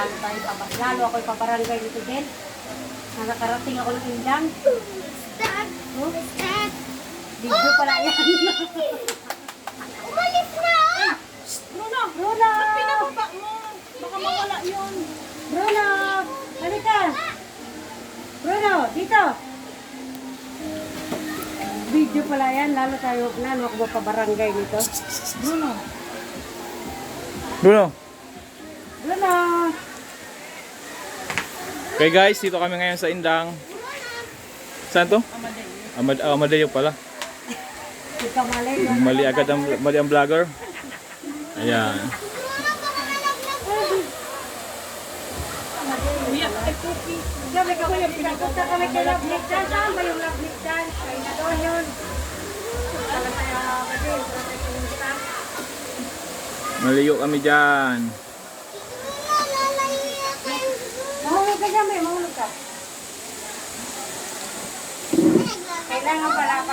Lalo ako ipabarangay dito din. Nakakarating ako ng Indang. Oh? Video pala yan. Umalis na! Bruno! Bruno! Ba't pinababa mo? Baka mawala yun. Bruno! Halika! Bruno! Dito! Video pala yan. Lalo ako mapabarangay dito. Bruno. Bruno. Bruno! Okay guys, dito kami ngayon sa Indang. Saan to? Amadeo pala. Ikaw malay. Mali ang vlogger. Ayan. Sabi ko yung pinapunta kami kay Labnik dyan. Saan ba yung Labnik dyan? Ay na doon yun. Maliyo kami dyan. Mahulog ka dyan, may mahulog ka. Kailangan pala